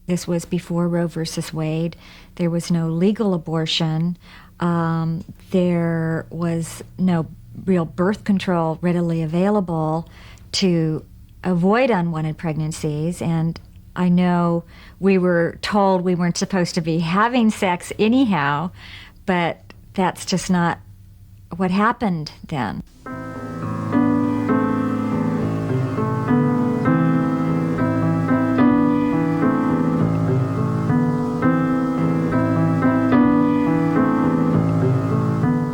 This was before Roe versus Wade. There was no legal abortion. There was no real birth control readily available to avoid unwanted pregnancies. And I know we were told we weren't supposed to be having sex anyhow, but that's just not what happened then.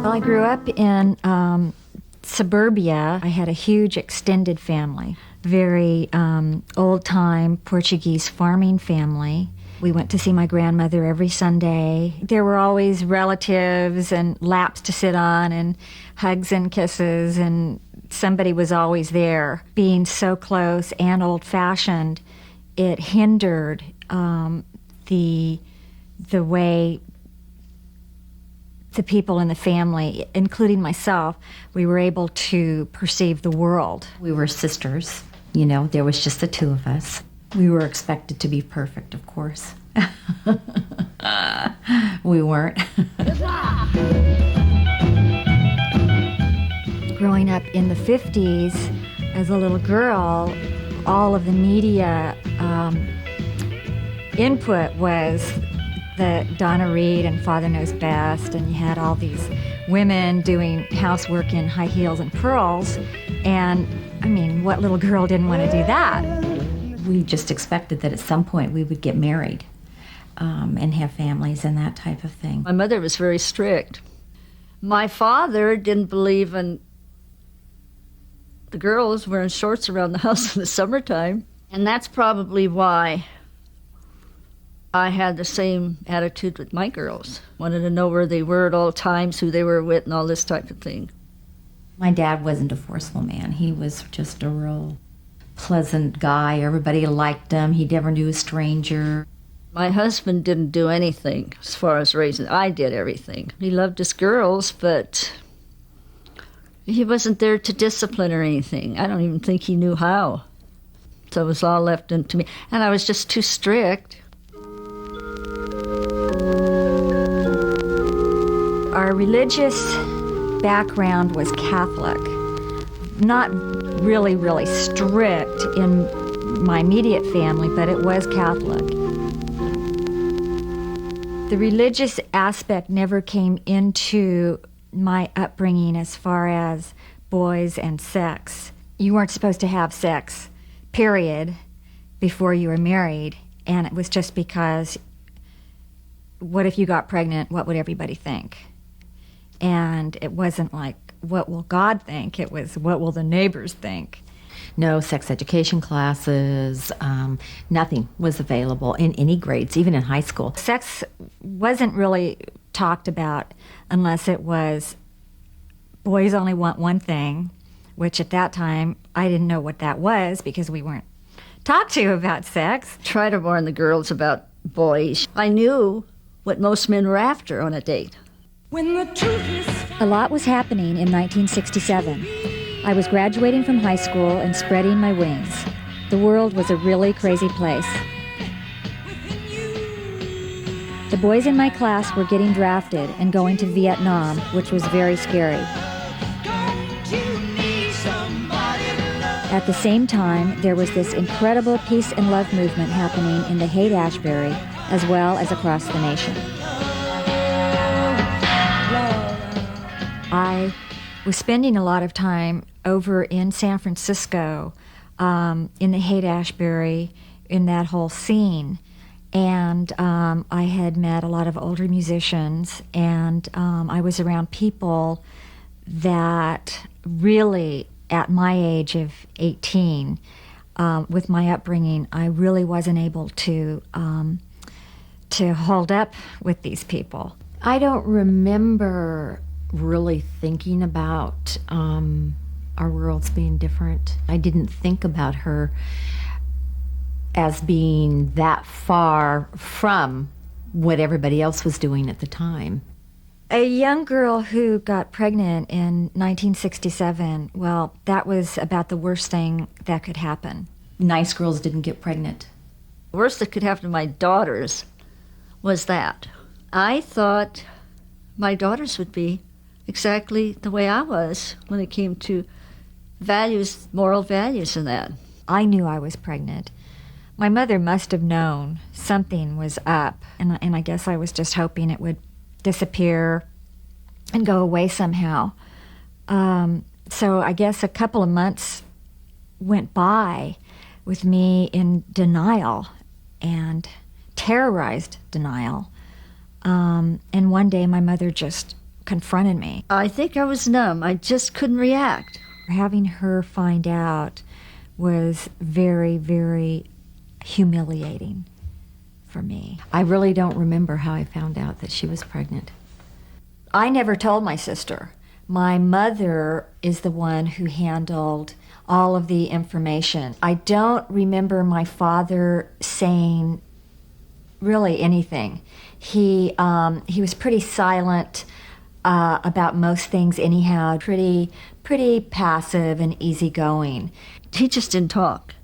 Well, I grew up in suburbia. I had a huge extended family, very old-time Portuguese farming family. We went to see my grandmother every Sunday. There were always relatives and laps to sit on and hugs and kisses, and somebody was always there. Being so close and old-fashioned, it hindered the way the people in the family, including myself, we were able to perceive the world. We were sisters, you know, there was just the two of us. We were expected to be perfect, of course. We weren't. Growing up in the 50s, as a little girl, all of the media input was the Donna Reed and Father Knows Best, and you had all these women doing housework in high heels and pearls, and I mean, what little girl didn't want to do that? We just expected that at some point we would get married and have families and that type of thing. My mother was very strict. My father didn't believe in the girls wearing shorts around the house in the summertime, and that's probably why I had the same attitude with my girls. Wanted to know where they were at all times, who they were with, and all this type of thing. My dad wasn't a forceful man. He was just a real pleasant guy. Everybody liked him. He never knew a stranger. My husband didn't do anything as far as raising. I did everything. He loved his girls, but he wasn't there to discipline or anything. I don't even think he knew how. So it was all left into me. And I was just too strict. Our religious background was Catholic. Not really, really strict in my immediate family, but it was Catholic. The religious aspect never came into my upbringing as far as boys and sex. You weren't supposed to have sex, period, before you were married, and it was just because, what if you got pregnant, what would everybody think? And it wasn't like, what will God think? It was, what will the neighbors think? No sex education classes, nothing was available in any grades, even in high school. Sex wasn't really talked about unless it was boys only want one thing, which at that time I didn't know what that was because we weren't talked to about sex. Try to warn the girls about boys. I knew what most men were after on a date. A lot was happening in 1967. I was graduating from high school and spreading my wings. The world was a really crazy place. The boys in my class were getting drafted and going to Vietnam, which was very scary. At the same time, there was this incredible peace and love movement happening in the Haight-Ashbury, as well as across the nation. I was spending a lot of time over in San Francisco, in the Haight-Ashbury, in that whole scene. And I had met a lot of older musicians, and I was around people that really, at my age of 18, with my upbringing, I really wasn't able to hold up with these people. I don't remember really thinking about our worlds being different. I didn't think about her as being that far from what everybody else was doing at the time. A young girl who got pregnant in 1967, well, that was about the worst thing that could happen. Nice girls didn't get pregnant. The worst that could happen to my daughters was that. I thought my daughters would be exactly the way I was when it came to values, moral values and that. I knew I was pregnant. My mother must have known something was up, and I guess I was just hoping it would disappear and go away somehow. So I guess a couple of months went by with me in denial and terrorized denial. And one day my mother just confronted me. I think I was numb. I just couldn't react. Having her find out was very, very humiliating for me. I really don't remember how I found out that she was pregnant. I never told my sister. My mother is the one who handled all of the information. I don't remember my father saying really anything. He was pretty silent about most things anyhow, pretty passive and easygoing. He just didn't talk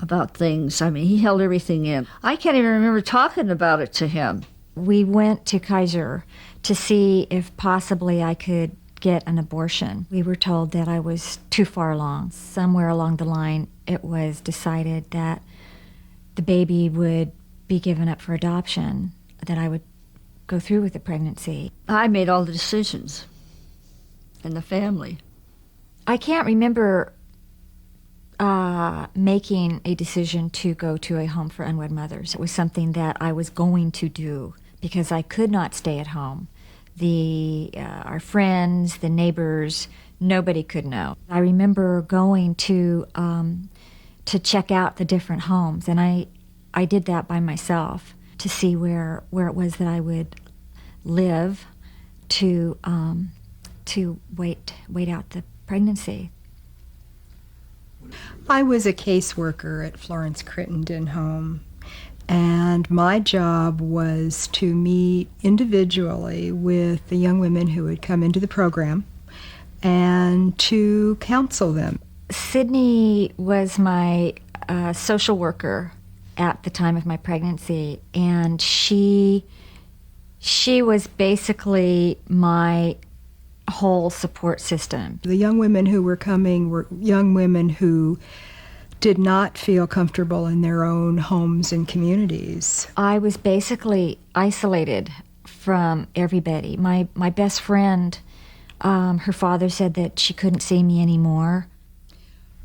about things. I mean, he held everything in. I can't even remember talking about it to him. We went to Kaiser to see if possibly I could get an abortion. We were told that I was too far along. Somewhere along the line, it was decided that the baby would be given up for adoption, that I would go through with the pregnancy. I made all the decisions in the family. I can't remember making a decision to go to a home for unwed mothers. It was something that I was going to do because I could not stay at home. Our friends, the neighbors, nobody could know. I remember going to check out the different homes, and I did that by myself to see where it was that I would live to wait out the pregnancy. I was a caseworker at Florence Crittenden Home, and my job was to meet individually with the young women who would come into the program and to counsel them. Sydney was my social worker at the time of my pregnancy, and she was basically my whole support system. The young women who were coming were young women who did not feel comfortable in their own homes and communities. I was basically isolated from everybody. My best friend, her father said that she couldn't see me anymore.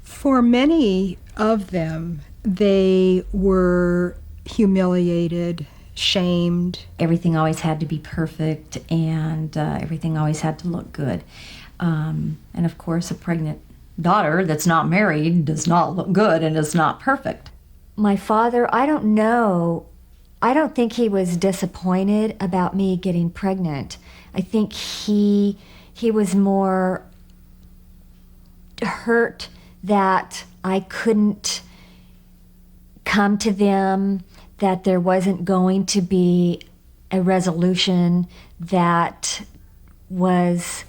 For many of them, they were humiliated, shamed. Everything always had to be perfect, and everything always had to look good. And of course, a pregnant daughter that's not married does not look good and is not perfect. My father, I don't think he was disappointed about me getting pregnant. I think he was more hurt that I couldn't come to them, that there wasn't going to be a resolution that was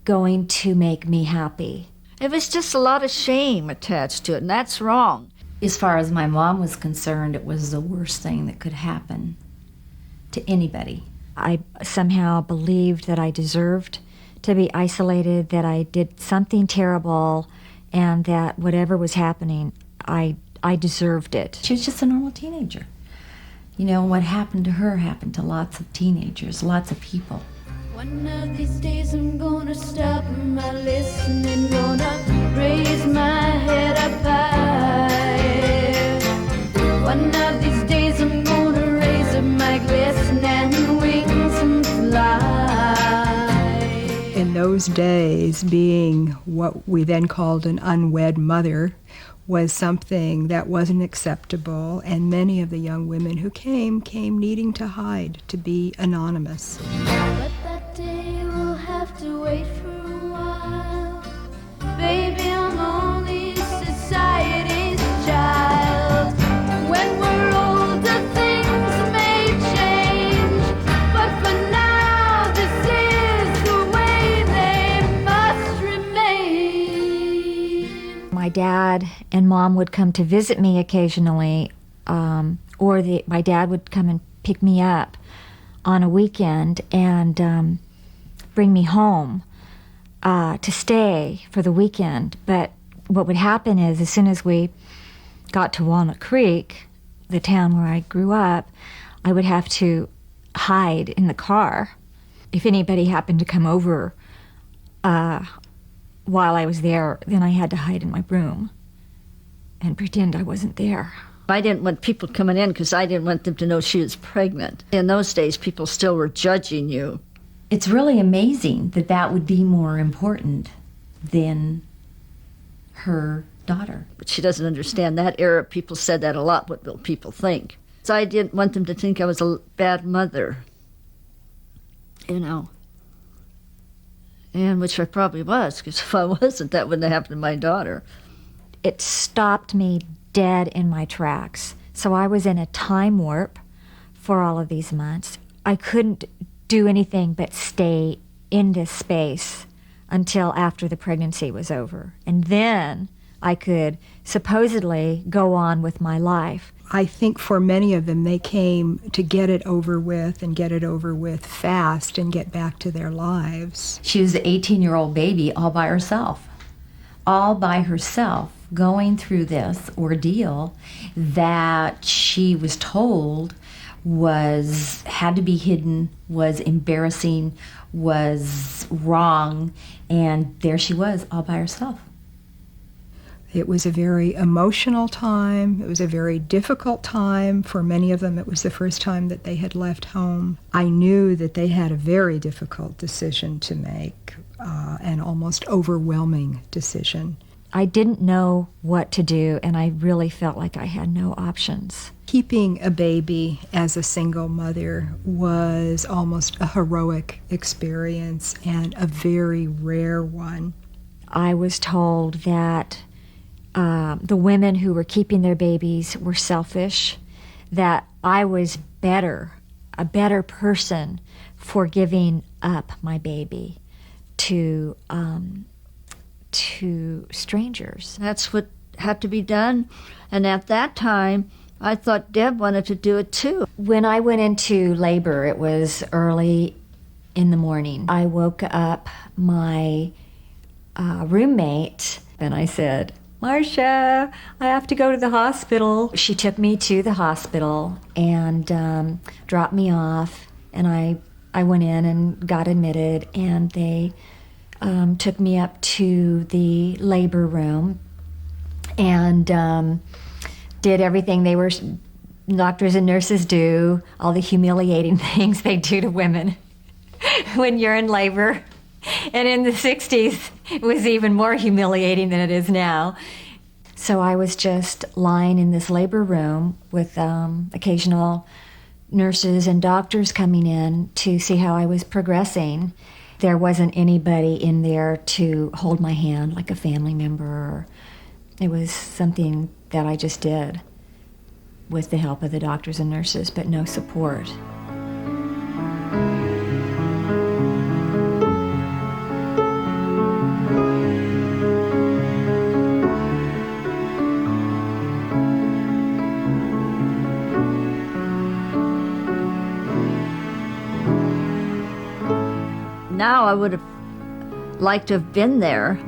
going to make me happy. It was just a lot of shame attached to it, and that's wrong. As far as my mom was concerned, it was the worst thing that could happen to anybody. I somehow believed that I deserved to be isolated, that I did something terrible, and that whatever was happening, I deserved it. She was just a normal teenager. You know, what happened to her happened to lots of teenagers, lots of people. One of these days I'm gonna stop my listening, gonna raise my head up high. One of these days I'm gonna raise up my glistening wings and fly. In those days, being what we then called an unwed mother was something that wasn't acceptable, and many of the young women who came needing to hide, to be anonymous. But that day we'll have to wait for a while. Baby, I'm only society's child. When we're older, things may change, but for now, this is the way they must remain. My dad and mom would come to visit me occasionally, or my dad would come and pick me up on a weekend and bring me home to stay for the weekend. But what would happen is, as soon as we got to Walnut Creek, the town where I grew up, I would have to hide in the car. If anybody happened to come over while I was there, then I had to hide in my room and pretend I wasn't there. I didn't want people coming in because I didn't want them to know she was pregnant. In those days, people still were judging you. It's really amazing that that would be more important than her daughter. But she doesn't understand that era. People said that a lot, what will people think? So I didn't want them to think I was a bad mother, you know. And which I probably was, because if I wasn't, that wouldn't have happened to my daughter. It stopped me dead in my tracks. So I was in a time warp for all of these months. I couldn't do anything but stay in this space until after the pregnancy was over. And then I could supposedly go on with my life. I think for many of them, they came to get it over with and get it over with fast and get back to their lives. She was an 18-year-old baby all by herself, going through this ordeal that she was told had to be hidden, was embarrassing, was wrong, and there she was all by herself. It was a very emotional time. It was a very difficult time. For many of them, it was the first time that they had left home. I knew that they had a very difficult decision to make, an almost overwhelming decision. I didn't know what to do, and I really felt like I had no options. Keeping a baby as a single mother was almost a heroic experience and a very rare one. I was told that the women who were keeping their babies were selfish, that I was a better person for giving up my baby to strangers. That's what had to be done. And at that time, I thought Deb wanted to do it too. When I went into labor, it was early in the morning. I woke up my roommate and I said, "Marcia, I have to go to the hospital." She took me to the hospital and dropped me off, and I went in and got admitted, and they took me up to the labor room and did everything doctors and nurses do, all the humiliating things they do to women when you're in labor. And in the 60s, it was even more humiliating than it is now. So I was just lying in this labor room with occasional nurses and doctors coming in to see how I was progressing. There wasn't anybody in there to hold my hand like a family member. It was something that I just did with the help of the doctors and nurses, but no support. Now I would have liked to have been there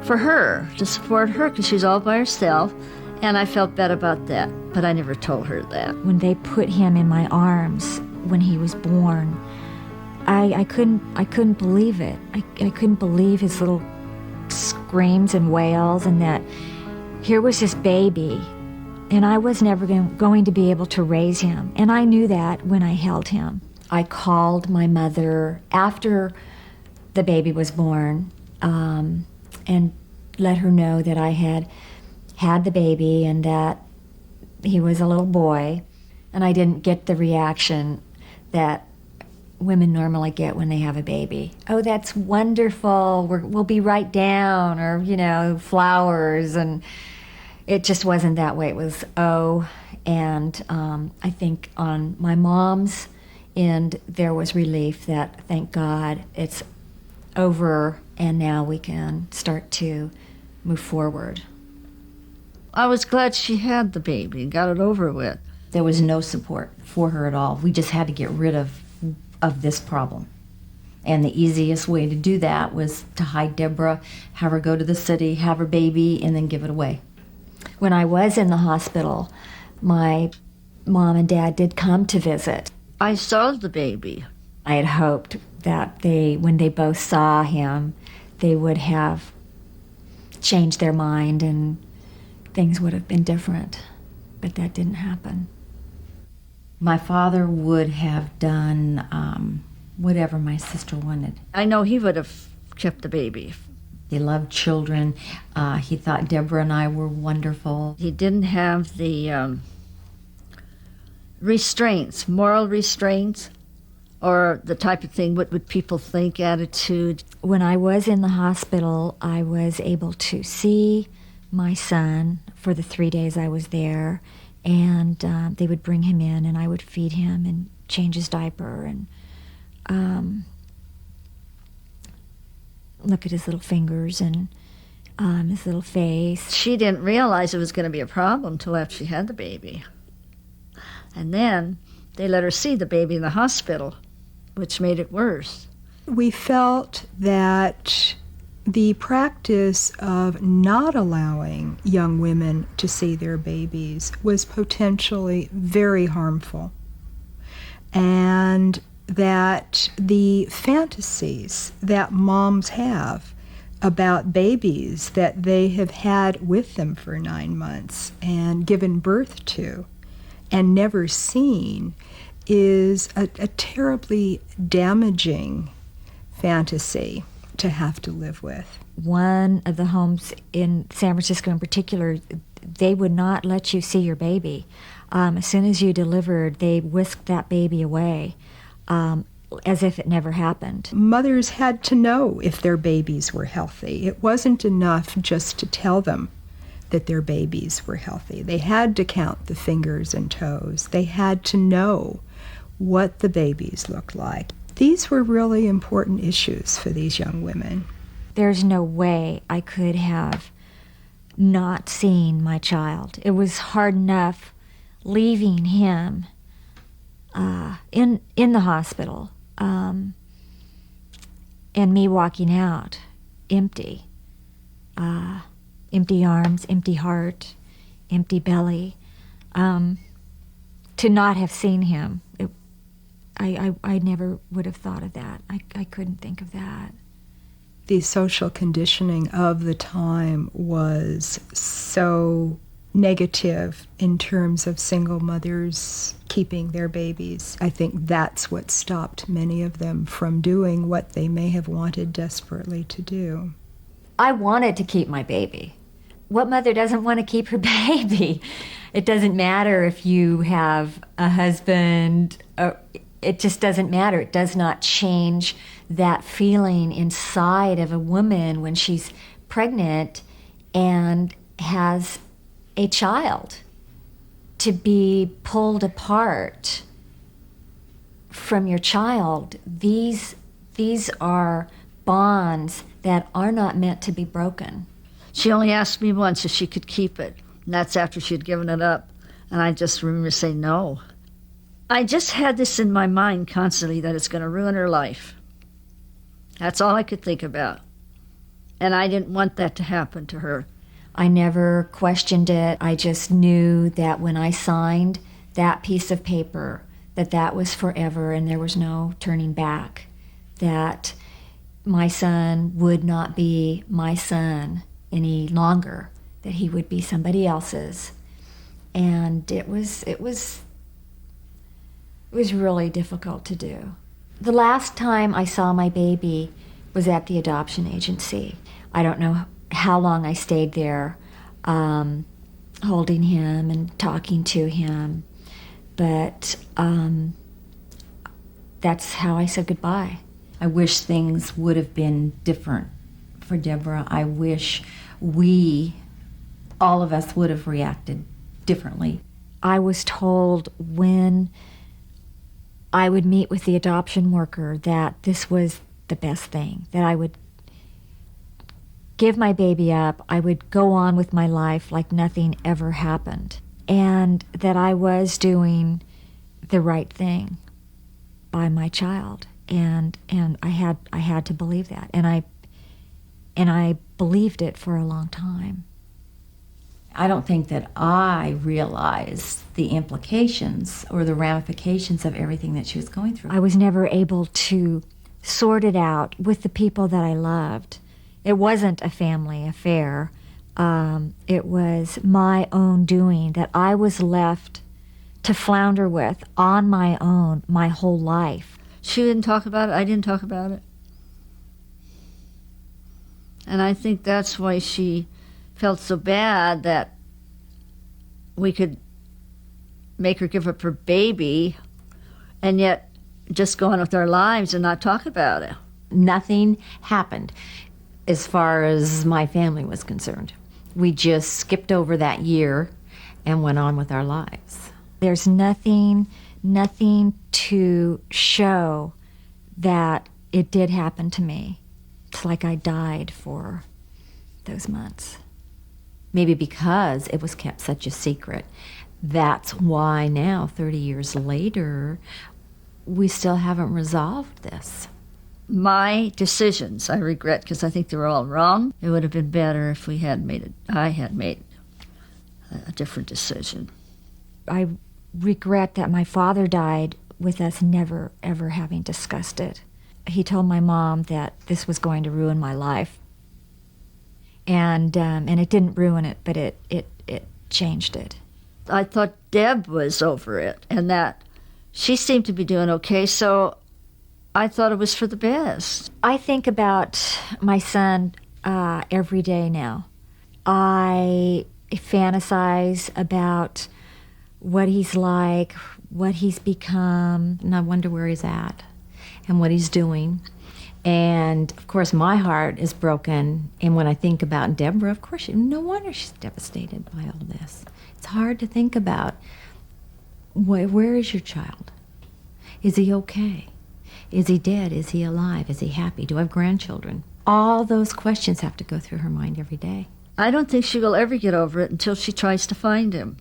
for her, to support her, because she's all by herself, and I felt bad about that, but I never told her that. When they put him in my arms when he was born, I couldn't believe it. I couldn't believe his little screams and wails, and that here was this baby, and I was never going to be able to raise him, and I knew that when I held him. I called my mother after the baby was born and let her know that I had the baby and that he was a little boy. And I didn't get the reaction that women normally get when they have a baby. "Oh, that's wonderful. We'll be right down," or, flowers. And it just wasn't that way. It was, "Oh." And I think on my mom's end, there was relief that, thank God, it's over and now we can start to move forward. I was glad she had the baby and got it over with. There was no support for her at all. We just had to get rid of this problem. And the easiest way to do that was to hide Deborah, have her go to the city, have her baby, and then give it away. When I was in the hospital, my mom and dad did come to visit. I saw the baby. I had hoped that when they both saw him, they would have changed their mind and things would have been different. But that didn't happen. My father would have done whatever my sister wanted. I know he would have kept the baby. He loved children. He thought Deborah and I were wonderful. He didn't have the restraints, moral restraints, or the type of thing, what would people think attitude. When I was in the hospital, I was able to see my son for the 3 days I was there, and they would bring him in, and I would feed him and change his diaper and look at his little fingers and his little face. She didn't realize it was going to be a problem till after she had the baby. And then they let her see the baby in the hospital, which made it worse. We felt that the practice of not allowing young women to see their babies was potentially very harmful, and that the fantasies that moms have about babies that they have had with them for 9 months and given birth to and never seen is a terribly damaging fantasy to have to live with. One of the homes in San Francisco in particular, they would not let you see your baby. As soon as you delivered, they whisked that baby away as if it never happened. Mothers had to know if their babies were healthy. It wasn't enough just to tell them that their babies were healthy. They had to count the fingers and toes. They had to know what the babies looked like. These were really important issues for these young women. There's no way I could have not seen my child. It was hard enough leaving him in the hospital and me walking out empty. Empty arms, empty heart, empty belly. To not have seen him, I never would have thought of that. I couldn't think of that. The social conditioning of the time was so negative in terms of single mothers keeping their babies. I think that's what stopped many of them from doing what they may have wanted desperately to do. I wanted to keep my baby. What mother doesn't want to keep her baby? It doesn't matter if you have a husband. It just doesn't matter. It does not change that feeling inside of a woman when she's pregnant and has a child. To be pulled apart from your child, these are bonds that are not meant to be broken. She only asked me once if she could keep it, and that's after she had given it up. And I just remember saying no. I just had this in my mind constantly that it's going to ruin her life. That's all I could think about. And I didn't want that to happen to her. I never questioned it. I just knew that when I signed that piece of paper, that was forever and there was no turning back. That my son would not be my son any longer, that he would be somebody else's. And it was really difficult to do. The last time I saw my baby was at the adoption agency. I don't know how long I stayed there, holding him and talking to him, but that's how I said goodbye. I wish things would have been different for Deborah. I wish all of us would have reacted differently. I was told when I would meet with the adoption worker that this was the best thing, that I would give my baby up. I would go on with my life like nothing ever happened, and that I was doing the right thing by my child. And I had to believe that, and I believed it for a long time. I don't think that I realized the implications or the ramifications of everything that she was going through. I was never able to sort it out with the people that I loved. It wasn't a family affair. It was my own doing that I was left to flounder with on my own my whole life. She didn't talk about it. I didn't talk about it. And I think that's why she felt so bad that we could make her give up her baby and yet just go on with our lives and not talk about it. Nothing happened as far as my family was concerned. We just skipped over that year and went on with our lives. There's nothing to show that it did happen to me. It's like I died for those months. Maybe because it was kept such a secret. That's why now, 30 years later, we still haven't resolved this. My decisions, I regret because I think they were all wrong. It would have been better if I had made a different decision. I regret that my father died with us never, ever having discussed it. He told my mom that this was going to ruin my life. And it didn't ruin it, but it changed it. I thought Deb was over it and that she seemed to be doing okay, so I thought it was for the best. I think about my son every day now. I fantasize about what he's like, what he's become. And I wonder where he's at and what he's doing. And, of course, my heart is broken. And when I think about Deborah, of course, no wonder she's devastated by all this. It's hard to think about, where is your child? Is he okay? Is he dead? Is he alive? Is he happy? Do I have grandchildren? All those questions have to go through her mind every day. I don't think she will ever get over it until she tries to find him.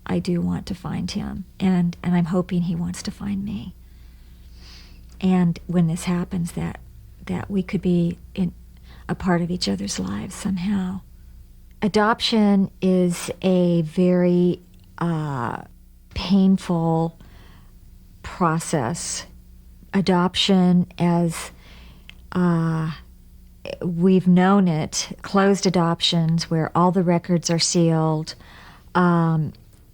I do want to find him, and I'm hoping he wants to find me. And when this happens, that we could be a part of each other's lives somehow. Adoption is a very painful process. Adoption, as we've known it, closed adoptions where all the records are sealed,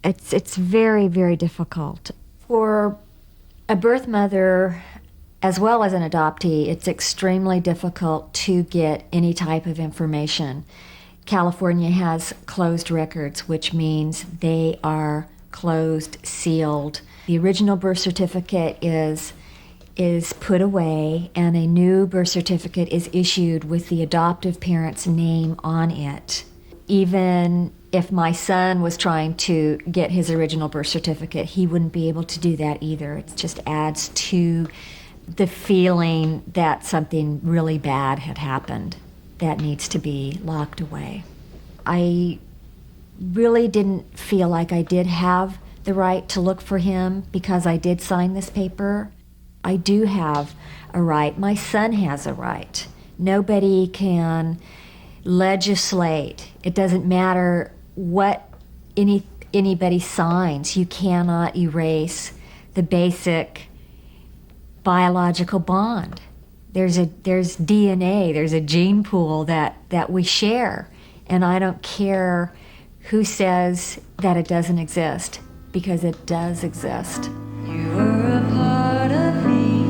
it's very, very difficult. For a birth mother, as well as an adoptee, it's extremely difficult to get any type of information. California has closed records, which means they are closed, sealed. The original birth certificate is put away, and a new birth certificate is issued with the adoptive parent's name on it. Even if my son was trying to get his original birth certificate, he wouldn't be able to do that either. It just adds to the feeling that something really bad had happened that needs to be locked away. I really didn't feel like I did have the right to look for him because I did sign this paper. I do have a right. My son has a right. Nobody can legislate. It doesn't matter what anybody signs. You cannot erase the basic biological bond. There's DNA, there's a gene pool that we share, and I don't care who says that it doesn't exist, because it does exist. You were a part of me,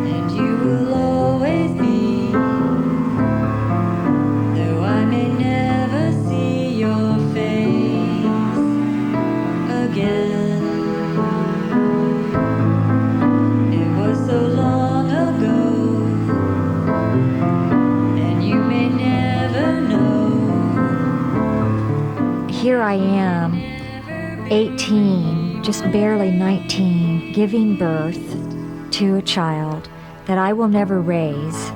and you will always be, though I may never see your face again. So long ago, and you may never know. Here I am, 18, just barely 19, giving birth to a child that I will never raise,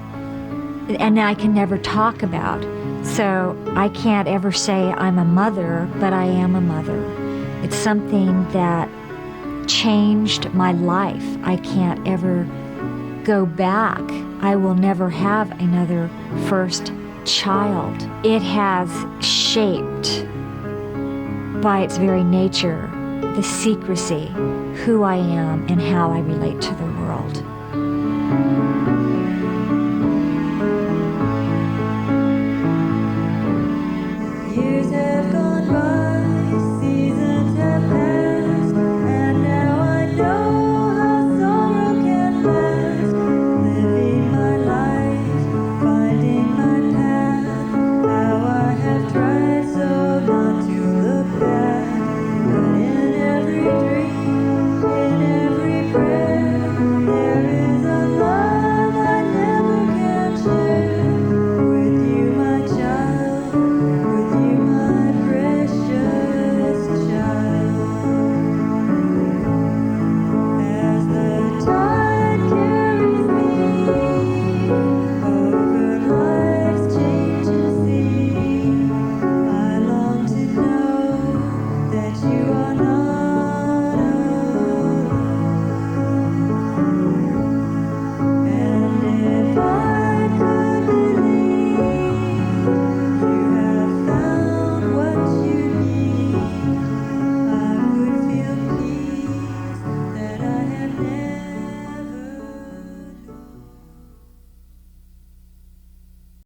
and I can never talk about. So I can't ever say I'm a mother, but I am a mother. It's something that changed my life. I can't ever go back. I will never have another first child. It has shaped, by its very nature, the secrecy, who I am and how I relate to the world.